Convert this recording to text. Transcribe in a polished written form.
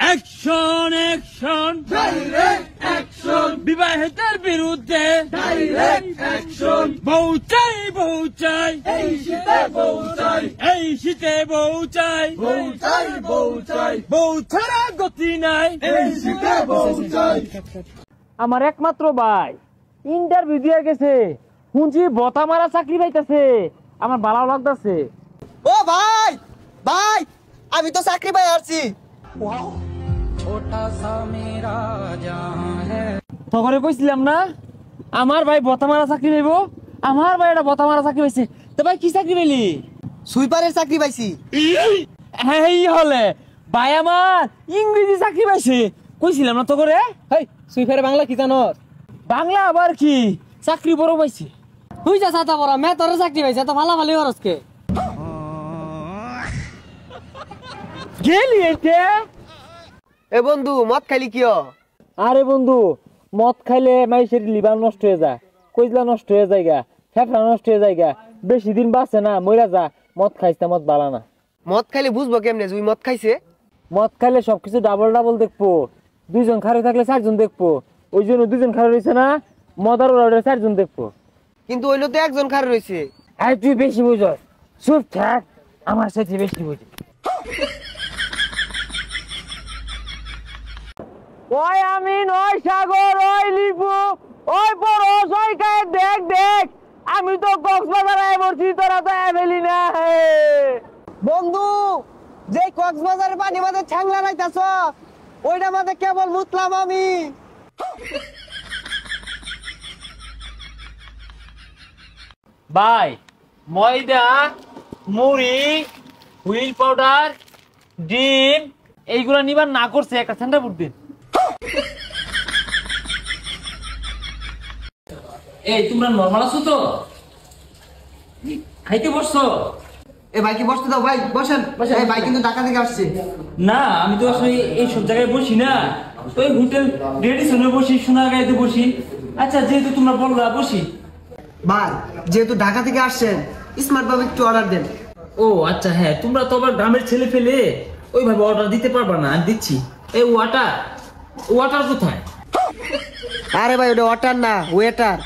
Action action direct action বিবাহিতের বিরুদ্ধে direct action বউ চাই বউ চাই এই শীতে বউ চাই এই শীতে বউ চাই বউ চাই বউ চাই বউ ছাড়া গতি নাই এই শীতে বউ চাই। আমার একমাত্র ভাই ইন্টারভিউ দিয়ে গেছে, শুনছি বতা মারা চাকরি পাইতেছে, আমার ভালো লাগতেছে। ও ভাই ভাই আমি তো চাকরি পাই আসছি। তখন কইছিলাম না আমার ভাই বতা মারা চাকরি পাইব, আমার ভাই একটা বতা মারা চাকরি পাইছে। তো ভাই কি চাকরি পেলি? সুইপারের চাকরি পাইছি। এই হলে ভাই আমার ইংরেজি চাকরি পাইছে, কইছিলাম না তো করে। হেই সুইপারে বাংলা কি জানোস? বাংলা আবার কি চাকরি বড় পাইছে। তুই যা ছাতা বড় মে তোর চাকরি পাইছে তো ভালো ভালোই হরসকে গেলি এতে। এ বন্ধু মদ খাইলি কি? আরে বন্ধু মদ খাইলে মাইসের লিভার নষ্ট হয়ে যায়, কইজলা নষ্ট হয়ে যায়, ফেফড়া নষ্ট হয়ে যায়, বেশি দিন বাঁচে না, মইরা যা। মদ খাইছে মদ বালা না। মদ খাইলে বুঝবো কেমনে তুই মদ খাইছে? মদ খাইলে সবকিছু ডাবল ডাবল দেখবো, দুইজন খারে থাকলে চারজন দেখবো, ওই জন্য দুজন খারে রয়েছে না, মদার ওরা চারজন দেখবো। কিন্তু ওইলো তো একজন খারে রয়েছে। আর তুই বেশি বুঝস, চুপ থাক, আমার সাথে বেশি বুঝি। ওই আমি নয় সাগর, ওই লিপু, ওই বড় সৈকায় দেখ দেখ, আমি তো কক্সবাজার আয় পড়ছি, তোরা তো এভেলি না। বন্ধু যে কক্সবাজারের পানি মাঝে ছ্যাংলা রাইতাছ ওইটা মাঝে কেবল মুতলাম আমি। ভাই ময়দা, মুড়ি, হুইল পাউডার, ডিম এইগুলা নিবার না করছে, একটা ঠান্ডা ফুট দিন। এই তোমরা নরমাল আছো তো? খাইতে বসছো? এ ভাই কি বসতে দাও, ভাই বসেন। এই ভাই কিন্তু ঢাকা থেকে আসছে। না আমি তো আসলে এই সব জায়গায় বসি না, তো এই হোটেল রেডিসনে বসি, সোনারগাঁইতে বসি। আচ্ছা যেহেতু তোমরা বললা বসি। ভাই যেহেতু ঢাকা থেকে আসছেন স্মার্ট ভাবে একটু অর্ডার দেন। ও আচ্ছা হ্যাঁ, তোমরা তো আবার গ্রামের ছেলে ফেলে ওইভাবে অর্ডার দিতে পারবা না, আমি দিচ্ছি। এই ওয়াটার কোথায়? আরে ভাই ওটা অর্ডার না, ওয়েটার।